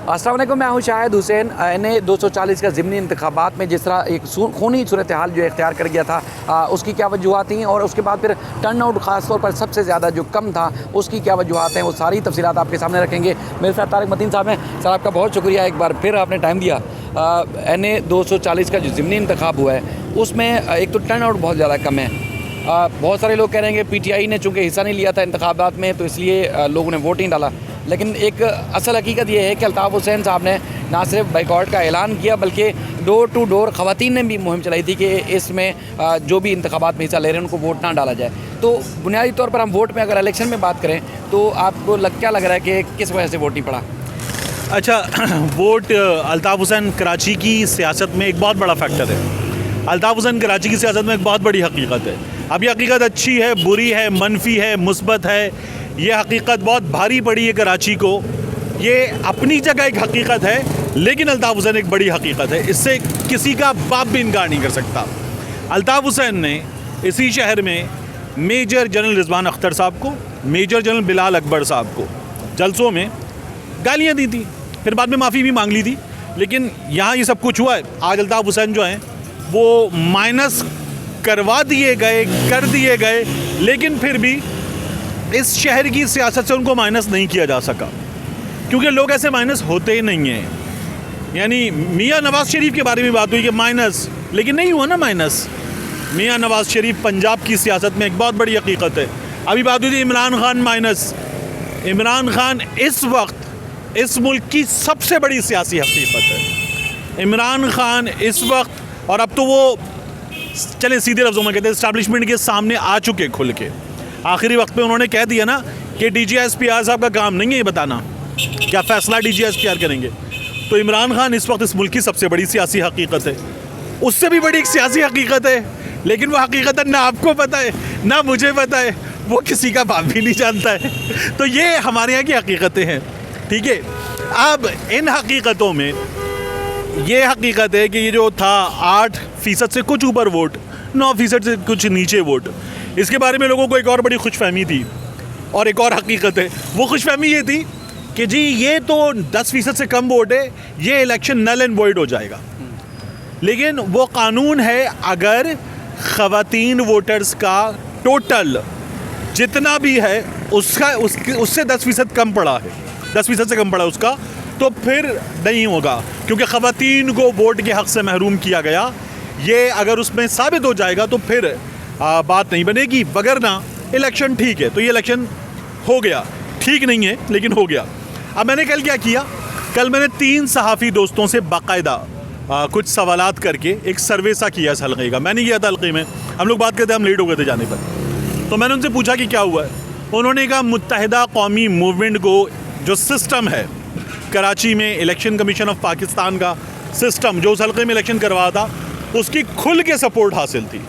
अस्सलाम वालेकुम, मैं हूं शाहिद हुसैन। NA 240 का ज़िमनी इंतखाबात में जिस तरह एक खूनी सूरत हाल जो इख्तियार कर गया था, उसकी क्या वजूहत थी और उसके बाद फिर टर्न आउट ख़ास तौर पर सबसे ज़्यादा जो कम था उसकी क्या वजूहत हैं, वो सारी तफसीलात आपके सामने रखेंगे। मेरे साथ तारिक मतीन साहब हैं। सर, आपका बहुत शुक्रिया, एक बार फिर आपने टाइम दिया। NA 240 का जो ज़िमनी इंतखाब हुआ है उसमें एक तो टर्न आउट बहुत ज़्यादा कम है। बहुत सारे लोग कह रहे हैं कि PTI ने चूँकि हिस्सा नहीं लिया था इंतखाबात में तो इसलिए लोगों ने वोट नहीं डाला, लेकिन एक असल हकीकत ये है कि अल्ताफ़ हुसैन साहब ने ना सिर्फ बाइकआउट का ऐलान किया बल्कि डोर टू डोर ख़वातीन ने भी मुहिम चलाई थी कि इसमें जो भी इंतखाबात में हिस्सा ले रहे हैं उनको वोट ना डाला जाए। तो बुनियादी तौर पर हम वोट में अगर इलेक्शन में बात करें तो आपको क्या लग रहा है कि किस वजह से वोट नहीं पड़ा? अच्छा, वोट अल्ताफ़ हुसैन कराची की सियासत में एक बहुत बड़ा फैक्टर है। अल्ताफ़ हुसैन कराची की सियासत में एक बहुत बड़ी हकीकत है। अब ये हकीकत अच्छी है, बुरी है, मनफी है, मुस्बत है, ये हकीकत बहुत भारी पड़ी है कराची को। ये अपनी जगह एक हकीकत है, लेकिन अल्ताफ़ हुसैन एक बड़ी हकीकत है, इससे किसी का बाप भी इनकार नहीं कर सकता। अल्ताफ़ हुसैन ने इसी शहर में मेजर जनरल रिजवान अख्तर साहब को, मेजर जनरल बिलाल अकबर साहब को जलसों में गालियाँ दी थी, फिर बाद में माफ़ी भी मांग ली थी। लेकिन यहाँ ये सब कुछ हुआ है। आज अल्ताफ़ हुसैन जो हैं वो माइनस करवा दिए गए, कर दिए गए, लेकिन फिर भी इस शहर की सियासत से उनको माइनस नहीं किया जा सका, क्योंकि लोग ऐसे माइनस होते ही नहीं हैं। यानी मियाँ नवाज़ शरीफ के बारे में बात हुई कि माइनस, लेकिन नहीं हुआ ना माइनस। मियाँ नवाज़ शरीफ पंजाब की सियासत में एक बहुत बड़ी हकीकत है। अभी बात हुई थी इमरान खान माइनस। इमरान खान इस वक्त इस मुल्क की सबसे बड़ी सियासी हकीकत है। इमरान खान इस वक्त, और अब तो वो चले सीधे लफ्ज़ों में कहते हैं, इस्टेब्लिशमेंट के सामने आ चुके खुल के। आखिरी वक्त पे उन्होंने कह दिया ना कि DGSPR साहब का काम नहीं है ये बताना क्या फ़ैसला DGSPR करेंगे। तो इमरान खान इस वक्त इस मुल्क की सबसे बड़ी सियासी हकीकत है। उससे भी बड़ी एक सियासी हकीकत है, लेकिन वो हकीकत ना आपको पता है ना मुझे पता है, वो किसी का बाप भी नहीं जानता है। तो ये हमारे यहाँ की हकीकतें हैं, ठीक है। अब इन हकीकतों में ये हकीकत है कि ये जो था 8% से कुछ ऊपर वोट, 9% से कुछ नीचे वोट, इसके बारे में लोगों को एक और बड़ी खुशफहमी थी। और एक और हकीकत है, वो खुशफहमी ये थी कि जी ये तो 10% से कम वोट है, ये इलेक्शन नल एंड वॉइड हो जाएगा। लेकिन वो कानून है, अगर ख़वातीन वोटर्स का टोटल जितना भी है उससे 10% कम पड़ा है, 10% से कम पड़ा उसका, तो फिर नहीं होगा, क्योंकि ख़वातीन को वोट के हक़ से महरूम किया गया। ये अगर उसमें साबित हो जाएगा तो फिर बात नहीं बनेगी, वगरना इलेक्शन ठीक है। तो ये इलेक्शन हो गया, ठीक नहीं है लेकिन हो गया। अब मैंने कल क्या किया, कल मैंने 3 सहाफ़ी दोस्तों से बाकायदा कुछ सवालात करके एक सर्वे सा किया इस हल्के का। मैंने किया था हल्के में, हम लोग बात करते हम लेट हो गए थे जाने पर। तो मैंने उनसे पूछा कि क्या हुआ है। उन्होंने कहा मुत्तहिदा कौमी मूवमेंट को जो सिस्टम है कराची में, इलेक्शन कमीशन ऑफ पाकिस्तान का सिस्टम जो उस हल्के में इलेक्शन करवाया था, उसकी खुल के सपोर्ट हासिल थी।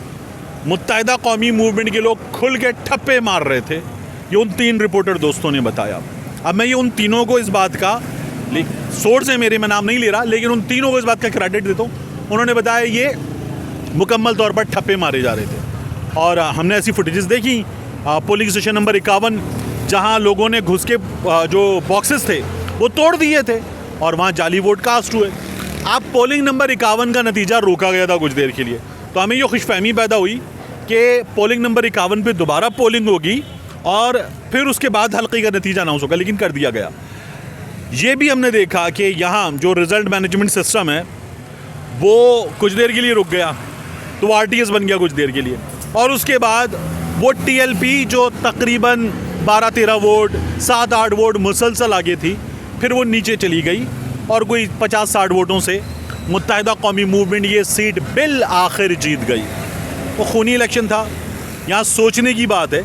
मुत्तहिदा कौमी मूवमेंट के लोग खुल के ठप्पे मार रहे थे, ये उन 3 रिपोर्टर दोस्तों ने बताया। अब मैं ये उन तीनों को इस बात का, सोर्स है मेरे, मैं नाम नहीं ले रहा, लेकिन उन तीनों को इस बात का क्रेडिट देता हूँ। उन्होंने बताया ये मुकम्मल तौर पर ठप्पे मारे जा रहे थे। और हमने ऐसी फुटेजेस देखी पोलिंग स्टेशन नंबर 51, जहाँ लोगों ने घुस के जो बॉक्सेस थे वो तोड़ दिए थे और वहाँ जाली वोट कास्ट हुए। अब पोलिंग नंबर 51 का नतीजा रोका गया था कुछ देर के लिए, तो हमें ये खुशफहमी पैदा हुई कि पोलिंग नंबर 51 पे दोबारा पोलिंग होगी और फिर उसके बाद हल्के का नतीजा अनाउंस होगा, लेकिन कर दिया गया। ये भी हमने देखा कि यहाँ जो रिज़ल्ट मैनेजमेंट सिस्टम है वो कुछ देर के लिए रुक गया, तो वो RTS बन गया कुछ देर के लिए, और उसके बाद वो TLP जो तकरीबन 12-13 वोट, 7-8 वोट मुसलसल आगे थी, फिर वो नीचे चली गई और कोई 50-60 वोटों से मुत्तहिदा कौमी मूवमेंट ये सीट बिल आखिर जीत गई। वो खूनी इलेक्शन था, यहाँ सोचने की बात है,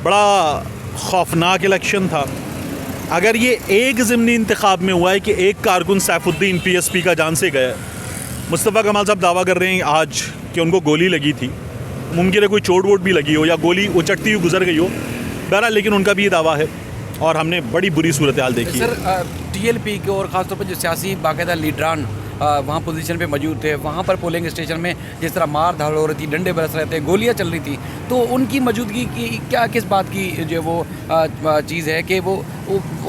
बड़ा खौफनाक इलेक्शन था। अगर ये एक ज़िमनी इंतखाब में हुआ है कि एक कारकुन सैफुद्दीन PSP का जान से गया, मुस्तफ़ा कमाल साहब दावा कर रहे हैं आज कि उनको गोली लगी थी, मुमकिन है कोई चोट वोट भी लगी हो या गोली उचटती हुई गुजर गई हो, बहरहाल, लेकिन उनका भी ये दावा है और हमने बड़ी बुरी सूरत हाल देखी है। सर, TLP के और ख़ासतौर पर जो सियासी बाकायदा लीडरान वहाँ पोजीशन पे मौजूद थे, वहाँ पर पोलिंग स्टेशन में जिस तरह मार धाड़ हो रही थी, डंडे बरस रहे थे, गोलियाँ चल रही थी, तो उनकी मौजूदगी की क्या किस बात की जो वो चीज़ है कि वो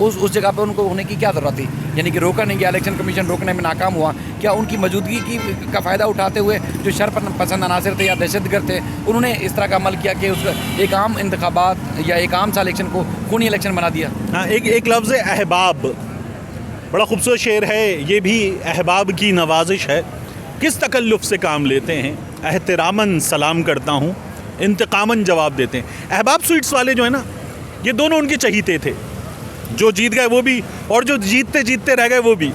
उस जगह पर उनको होने की क्या ज़रूरत थी? यानी कि रोका नहीं गया, इलेक्शन कमीशन रोकने में नाकाम हुआ, क्या उनकी मौजूदगी का फ़ायदा उठाते हुए जो शरपसंद अनासर थे या दहशतगर्द थे उन्होंने इस तरह का अमल किया कि उस एक आम इंतखाबात या एक आम सा इलेक्शन को खूनी इलेक्शन बना दिया? हाँ, एक लफ्ज़ है अहबाब, बड़ा खूबसूरत शेर है ये भी। अहबाब की नवाजिश है, किस तकल्लुफ़ से काम लेते हैं, एहतरामन सलाम करता हूँ, इंतकामन जवाब देते हैं। अहबाब स्वीट्स वाले जो है ना, ये दोनों उनके चहीते थे, जो जीत गए वो भी और जो जीतते जीतते रह गए वो भी।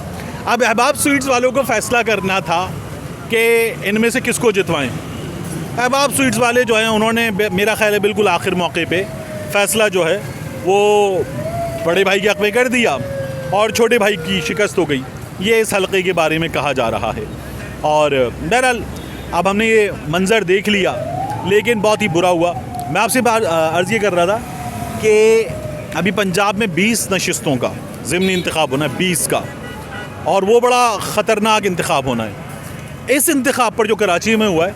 अब अहबाब स्वीट्स वालों को फ़ैसला करना था कि इनमें से किसको जितवाएं। अहबाब स्वीट्स वाले जो हैं उन्होंने मेरा ख्याल है बिल्कुल आखिर मौके पे फ़ैसला जो है वो बड़े भाई के हक़ में कर दिया और छोटे भाई की शिकस्त हो गई। ये इस हलक़े के बारे में कहा जा रहा है। और बहरहाल अब हमने ये मंज़र देख लिया, लेकिन बहुत ही बुरा हुआ। मैं आपसे अर्ज़ ये कर रहा था कि अभी पंजाब में 20 नशिस्तों का ज़िमनी इंतखाब होना है, 20 का, और वो बड़ा ख़तरनाक इंतखाब होना है। इस इंतखाब पर जो कराची में हुआ है,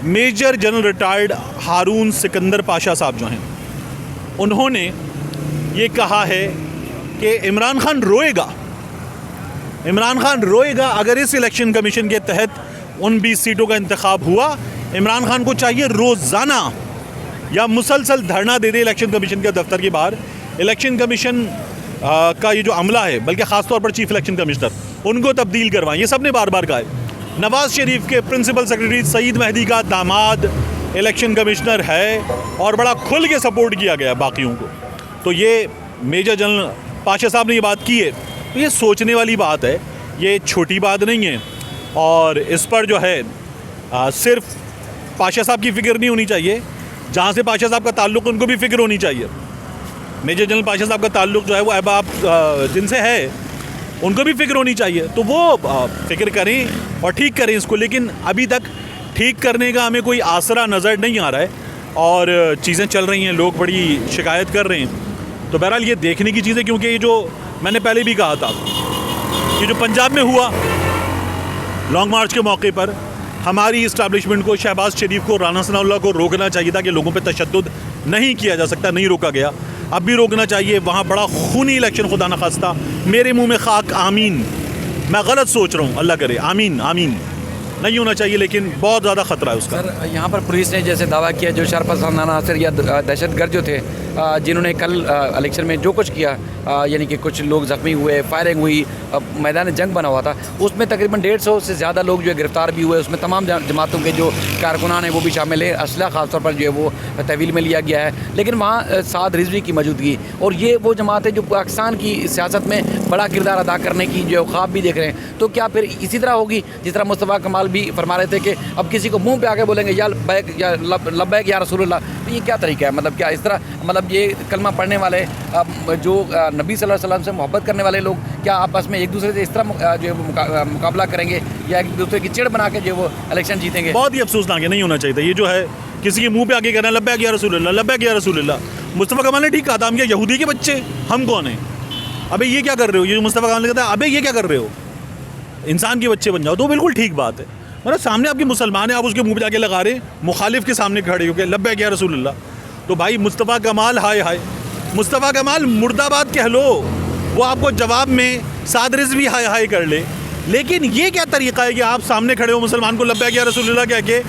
मेजर जनरल रिटायर्ड हारून सिकंदर पाशा साहब जो हैं, उन्होंने ये कहा है कि इमरान खान रोएगा, इमरान खान रोएगा अगर इस इलेक्शन कमीशन के तहत उन 20 सीटों का इंतखाब हुआ। इमरान खान को चाहिए रोज़ाना या मुसलसल धरना दे दे इलेक्शन कमीशन के दफ्तर के बाहर। इलेक्शन कमीशन का ये जो अमला है, बल्कि ख़ास तौर पर चीफ इलेक्शन कमिश्नर, उनको तब्दील करवाएं। ये सब ने बार बार कहा है। नवाज़ शरीफ के प्रिंसिपल सेक्रेटरी सईद महदी का दामाद इलेक्शन कमिश्नर है और बड़ा खुल के सपोर्ट किया गया बाकियों को। तो ये मेजर जनरल पाशा साहब ने ये बात की है, तो ये सोचने वाली बात है, ये छोटी बात नहीं है। और इस पर जो है सिर्फ पाशा साहब की फ़िक्र नहीं होनी चाहिए, जहाँ से पाशा साहब का ताल्लुक़ उनको भी फ़िक्र होनी चाहिए। मेजर जनरल पाशा साहब का ताल्लुक़ जो है वो अहबाब जिनसे है उनको भी फ़िक्र होनी चाहिए। तो वो फ़िक्र करें और ठीक करें इसको, लेकिन अभी तक ठीक करने का हमें कोई आसरा नज़र नहीं आ रहा है और चीज़ें चल रही हैं, लोग बड़ी शिकायत कर रहे हैं। तो बहरहाल ये देखने की चीज़ है, क्योंकि ये जो मैंने पहले भी कहा था, ये जो पंजाब में हुआ लॉन्ग मार्च के मौके पर, हमारी इस्टेब्लिशमेंट को, शहबाज शरीफ को, राना सनाउल्लाह को रोकना चाहिए था कि लोगों पे तशद्दुद नहीं किया जा सकता, नहीं रोका गया। अब भी रोकना चाहिए। वहाँ बड़ा खूनी इलेक्शन, खुदा न खास्ता, मेरे मुंह में खाक, आमीन। मैं गलत सोच रहा हूँ, अल्लाह करे, आमीन आमीन, नहीं होना चाहिए, लेकिन बहुत ज़्यादा ख़तरा है उसका। सर, यहाँ पर पुलिस ने जैसे दावा किया, जो शरपसंद अनासर या दहशतगर्द जो थे, जिन्होंने कल इलेक्शन में जो कुछ किया, यानी कि कुछ लोग ज़ख्मी हुए, फायरिंग हुई, मैदान जंग बना हुआ था, उसमें तकरीबन 150 से ज़्यादा लोग जो है गिरफ़्तार भी हुए। उसमें तमाम जमातों के जो कारकुनान हैं वो भी शामिल है। असला ख़ास तौर पर जो है वो तहवील में लिया गया है। लेकिन वहाँ साद रिजवी की मौजूदगी, और ये वो जमात है जो पाकिस्तान की सियासत में बड़ा किरदार अदा करने की जो ख्वाब भी देख रहे हैं। तो क्या फिर इसी तरह होगी जिस तरह मुस्तफ़ा कमाल भी फरमा रहे थे कि अब किसी को मुँह पे आके बोलेंगे या लब्बैक या लब्बैक या रसूलुल्लाह? तो ये क्या तरीका है? मतलब क्या इस तरह, मतलब ये कलमा पढ़ने वाले जो नबी सल्लल्लाहु अलैहि वसल्लम से मोहब्बत करने वाले लोग क्या आपस में एक दूसरे से इस तरह जो है मुकाबला करेंगे या एक दूसरे की चिड़ बना के जो वो इलेक्शन जीतेंगे? बहुत ही अफसोसनाक है, नहीं होना चाहिए था। ये जो है किसी के मुंह पे आके कहना लब्बैक या रसूलुल्लाह, लब्बैक या रसूलुल्लाह। मुस्तफ़ा कमाल ने ठीक कहा था, हम क्या यहूदी के बच्चे, हम कौन हैं? अबे ये क्या कर रहे हो? ये मुस्तफ़ा कमाल ने कहता है, अबे ये क्या कर रहे हो, इंसान के बच्चे बन जाओ। तो बिल्कुल ठीक बात है। मतलब सामने आपके मुसलमान है, आप उसके मुंह पे जाके लगा रहे, मुखालिफ के सामने खड़े हो के लब्बैक या रसूलुल्लाह। तो भाई मुस्तफ़ा कमाल, हाय हाय, मुस्तफ़ा कमाल मुर्दाबाद कह लो, वो आपको जवाब में साद रिज़वी हाय हाय कर ले। लेकिन ये क्या तरीक़ा है कि आप सामने खड़े हो, मुसलमान को लब्बैक या रसूलुल्लाह कह के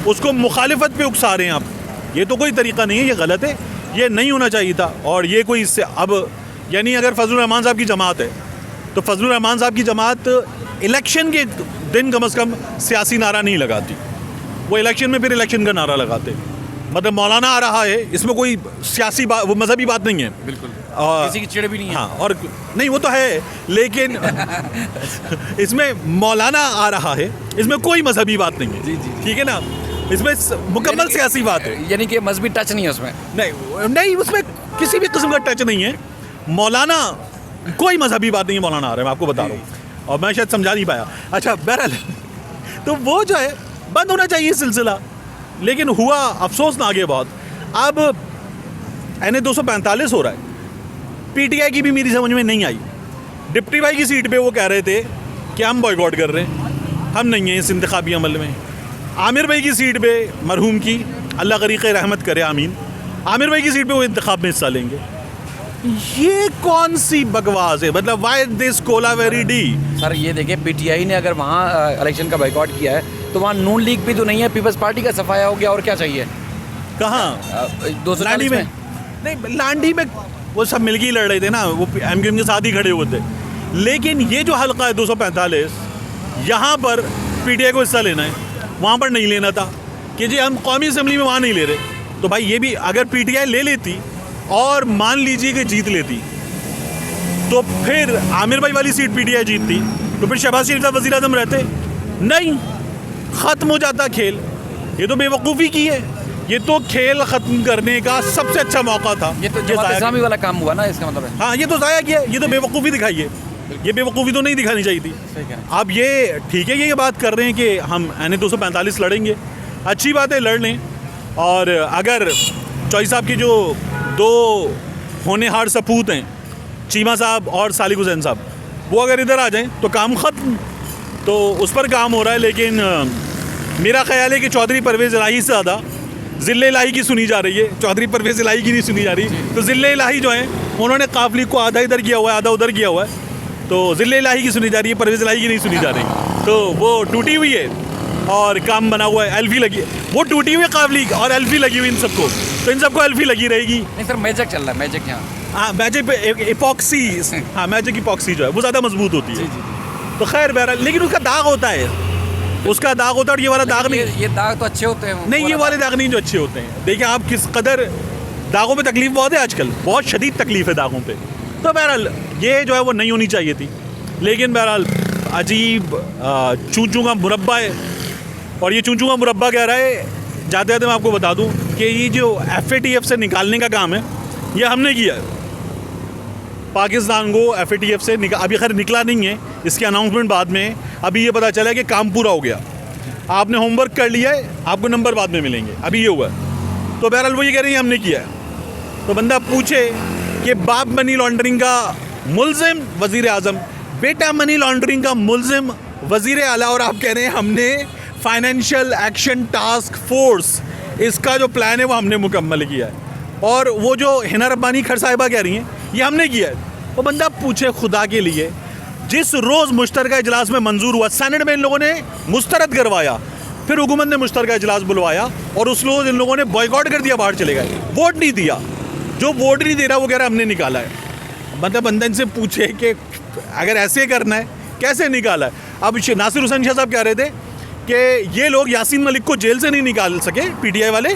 उसको मुखालिफत पे उकसा रहे हैं आप? ये तो कोई तरीक़ा नहीं है, ये गलत है, ये नहीं होना चाहिए था। और ये कोई इससे अब यानी अगर फजलुर रहमान साहब की जमात है तो फजलुर रहमान साहब की जमात इलेक्शन के दिन कम से कम सियासी नारा नहीं लगाती, वो इलेक्शन में फिर इलेक्शन का नारा लगाते। मतलब मौलाना आ रहा है, इसमें कोई सियासी बात, वो मजहबी बात नहीं है, बिल्कुल किसी की चिड़ भी नहीं है। हाँ, और नहीं वो तो है, लेकिन इसमें मौलाना आ रहा है, इसमें कोई मजहबी बात नहीं है। जी जी, ठीक है ना, इसमें मुकम्मल सियासी बात है, यानी कि मजहबी टच नहीं है उसमें। नहीं उसमें किसी भी किस्म का टच नहीं है। मौलाना कोई मजहबी बात नहीं है, मौलाना आ रहा है, मैं आपको बता रहा हूँ, और मैं शायद समझा नहीं पाया। अच्छा, बहरहाल तो वो जो है बंद होना चाहिए सिलसिला, लेकिन हुआ अफसोस ना आगे बहुत। अब NA 245 हो रहा है, PTI की भी मेरी समझ में नहीं आई। डिप्टी भाई की सीट पे वो कह रहे थे कि हम बॉयकॉट कर रहे हैं, हम नहीं हैं इस इंतखाबी अमल में। आमिर भाई की सीट पे मरहूम की अल्लाह गरीक़ रहमत करे आमीन, आमिर भाई की सीट पे वो इंतखाब में हिस्सा लेंगे। ये कौन सी बकवास है? मतलब why this Kolaveri D? Sir ये देखिए, पीटीआई ने अगर वहाँ इलेक्शन का बाइकआउट किया है तो वहाँ नून लीग भी तो नहीं है, पीपल्स पार्टी का सफाया हो गया, और क्या चाहिए? कहाँ? 240 में? नहीं, लांडी में वो सब मिलके ही लड़ रहे थे ना, वो एमक्यूएम के साथ ही खड़े हुए थे। लेकिन ये जो हल्का है 245, यहाँ पर पीटीआई को हिस्सा लेना है, वहाँ पर नहीं लेना था कि जी हम कौमी असम्बली में वहाँ नहीं ले रहे। तो भाई ये भी अगर पीटीआई ले लेती और मान लीजिए कि जीत लेती, तो फिर आमिर भाई वाली सीट पीटीआई जीतती, तो फिर शहबाज शरीफ साहब वज़ीर आज़म रहते नहीं, ख़त्म हो जाता खेल। ये तो बेवकूफ़ी की है, ये तो खेल ख़त्म करने का सबसे अच्छा मौका था। ये तो जमात इस्लामी वाला काम हुआ ना, इसका मतलब है। हाँ, ये तो ज़ाया किया, ये तो बेवकूफ़ी दिखाई है, ये बेवकूफ़ी तो नहीं दिखानी चाहिए थी। अब ये ठीक है, ये बात कर रहे हैं कि हम NA 245 लड़ेंगे, अच्छी बात है, लड़ लें। और अगर चौधरी साहब के जो दो होनहार सपूत हैं, चीमा साहब और सालिक हुसैन साहब, वो अगर इधर आ जाएं तो काम ख़त्म। तो उस पर काम हो रहा है। लेकिन मेरा ख्याल है कि चौधरी परवेज़ इलाही से ज़्यादा ज़िले इलाही की सुनी जा रही है, चौधरी परवेज़ इलाही की नहीं सुनी जा रही। तो ज़िले इलाही जो है उन्होंने काफिले को आधा इधर किया हुआ है, आधा उधर किया हुआ है, तो ज़िले इलाही की सुनी जा रही है, परवेज़ इलाही की नहीं सुनी जा रही। तो वो टूटी हुई है और काम बना हुआ है, एल्फी लगी, वो टूटी हुई है काफिली और एल्फी लगी हुई इन सबको, तो इन सबको एल्फी लगी रहेगी। नहीं सर, मैजिक चल रहा है, मैजिक यहाँ। हाँ, मैजिक पे इपॉक्सी, हाँ मैजिक इपॉक्सी जो है वो ज़्यादा मजबूत होती है। तो खैर बहरहाल, लेकिन उसका दाग होता है, उसका दाग होता है, और ये वाला दाग नहीं। ये दाग तो अच्छे होते हैं। नहीं, ये वाले दाग नहीं जो अच्छे होते हैं। देखिए आप किस कदर दागों पे तकलीफ बहुत है आजकल, बहुत शदीद तकलीफ है दागों पे। तो बहरहाल ये जो है वो नहीं होनी चाहिए थी। लेकिन बहरहाल अजीब चूचू का मुरब्बा है, और ये चूचू का मुरब्बा कह रहा है। जाते जाते मैं आपको बता दूं कि ये जो FATF से निकालने का काम है, ये हमने किया है। पाकिस्तान को FATF से अभी खैर निकला नहीं है, इसकी अनाउंसमेंट बाद में है। अभी ये पता चला है कि काम पूरा हो गया, आपने होमवर्क कर लिया है, आपको नंबर बाद में मिलेंगे, अभी ये हुआ है। तो बहरहाल वो ये कह रही है हमने किया है। तो बंदा पूछे कि बाप मनी लॉन्ड्रिंग का मुल्ज़िम वज़ीर आज़म, बेटा मनी लॉन्ड्रिंग का मुल्ज़िम वज़ीर आला, और आप कह रहे हैं हमने फाइनेंशियल एक्शन टास्क फोर्स, इसका जो प्लान है वो हमने मुकम्मल किया है। और वो जो हिना रब्बानी खर साहिबा कह रही हैं ये हमने किया है। वो बंदा पूछे खुदा के लिए, जिस रोज़ मुश्तरका इजलास में मंजूर हुआ, सेनेट में इन लोगों ने मुस्तरद करवाया, फिर हुकूमत ने मुश्तरका इजलास बुलवाया और उस रोज़ इन लोगों ने बॉयकॉट कर दिया, बाहर चले गए, वोट नहीं दिया। जो वोट नहीं दे रहा वो कह रहा हमने निकाला है। मतलब बंदा इनसे पूछे कि अगर ऐसे करना है कैसे निकाला है। अब नासिर हुसैन शाह साहब कह रहे थे कि ये लोग यासीन मलिक को जेल से नहीं निकाल सके, PTI वाले,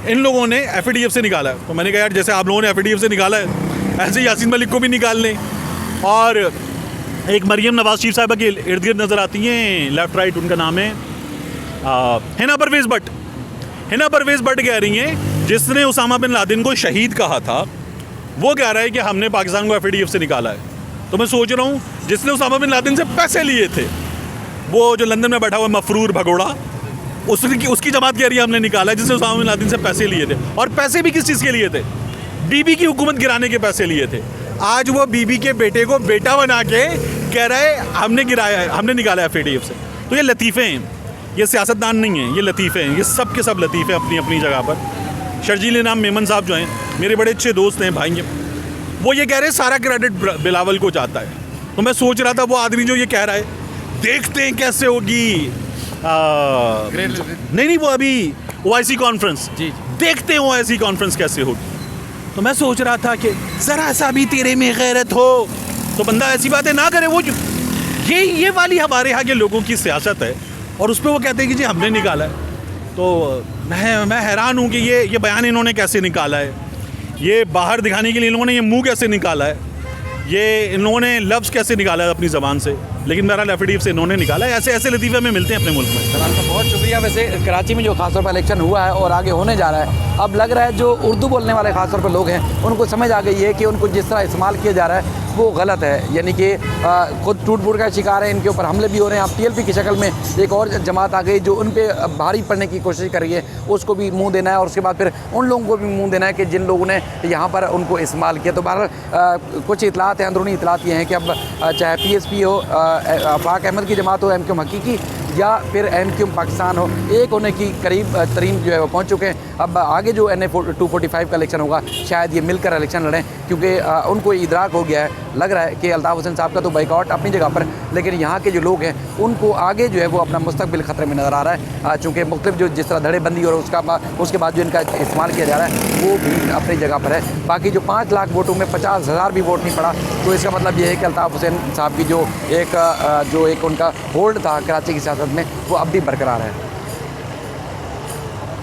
इन लोगों ने FATF से निकाला है। तो मैंने कहा यार जैसे आप लोगों ने FATF से निकाला है, ऐसे यासीन मलिक को भी निकाल लें। और एक मरियम नवाज शरीफ साहिबा के इर्द गिर्द नज़र आती हैं, लेफ़्ट राइट, उनका नाम है हिना परवेज़ भट्ट। हिना परवेज़ भट्ट कह रही हैं जिसने उसामा बिन लादेन को शहीद कहा था, वो कह रहा है कि हमने पाकिस्तान को FATF से निकाला है। तो मैं सोच रहा हूँ जिसने उसामा बिन लादेन से पैसे लिए थे, वो जो लंदन में बैठा हुआ मफरूर भगोड़ा, उसकी जमात कह रही है हमने निकाला है, जिसने उसामा बिन लादेन से पैसे लिए थे। और पैसे भी किस चीज़ के लिए थे? बीबी की हुकूमत गिराने के पैसे लिए थे। आज वो बीबी के बेटे को बेटा बना के कह रहा है हमने गिराया है, हमने निकाला है FATF से। तो ये लतीफ़े हैं, ये सियासतदान नहीं हैं, ये लतीफ़े हैं, ये सब के सब लतीफ़े अपनी अपनी जगह पर। शर्जील नाम मेमन साहब जो हैं मेरे बड़े अच्छे दोस्त हैं, भाई हैं, वो ये कह रहे हैं सारा क्रेडिट बिलावल को जाता है। तो मैं सोच रहा था वो आदमी जो ये कह रहा है देखते हैं कैसे होगी, नहीं वो अभी OIC कॉन्फ्रेंस, देखते हैं OIC कॉन्फ्रेंस कैसे होगी। तो मैं सोच रहा था कि ज़रा सा भी तेरे में गैरत हो तो बंदा ऐसी बातें ना करे। वो ये वाली हमारे यहाँ के लोगों की सियासत है, और उस पर वो कहते हैं कि जी हमने निकाला है। तो मैं हैरान हूँ कि ये बयान इन्होंने कैसे निकाला है, ये बाहर दिखाने के लिए इन लोगों ने ये मुँह कैसे निकाला है, ये इन लोगों ने लफ्ज़ कैसे निकाला है अपनी ज़बान से। लेकिन मेरा FATF से इन्होंने निकाला है। ऐसे ऐसे लतीफ़े में मिलते हैं अपने मुल्क में। सर आपका बहुत शुक्रिया। वैसे कराची में जो खासतौर पर इलेक्शन हुआ है और आगे होने जा रहा है, अब लग रहा है जो उर्दू बोलने वाले खासतौर पर लोग हैं उनको समझ आ गई है कि उनको जिस तरह इस्तेमाल किया जा रहा है वो गलत है। यानी कि खुद टूट फूट का शिकार है, इनके ऊपर हमले भी हो रहे हैं। अब TLP की शक्ल में एक और जमात आ गई जो उन पे भारी पड़ने की कोशिश कर रही है, उसको भी मुंह देना है और उसके बाद फिर उन लोगों को भी मुंह देना है कि जिन लोगों ने यहाँ पर उनको इस्तेमाल किया। तो बहरहाल कुछ इतलात हैं, अंदरूनी इतलात ये हैं कि अब चाहे PSP हो, आफाक अहमद की जमात हो, MQM हकीकी या फिर MQM पाकिस्तान हो, एक होने की करीब तरीन जो है वो पहुँच चुके हैं। अब आगे जो NA 245 का इलेक्शन होगा शायद ये मिलकर इलेक्शन लड़ें, क्योंकि उनको इदराक हो गया है, लग रहा है कि अल्ताफ़ हुसैन साहब का तो बाइकआउट अपनी जगह पर, लेकिन यहाँ के जो लोग हैं उनको आगे जो है वो अपना मुस्तकबिल ख़तरे में नज़र आ रहा है। चूँकि मुख्तलिफ जो जिस तरह धड़ेबंदी और उसके बाद जो इनका इस्तेमाल किया जा रहा है वो भी अपनी जगह पर है। बाकी जो 5 लाख वोटों में 50,000 भी वोट नहीं पड़ा, तो इसका मतलब ये है कि अल्ताफ़ हुसैन साहब की जो एक उनका होल्ड था कराची की सियासत में, वो अब भी बरकरार है।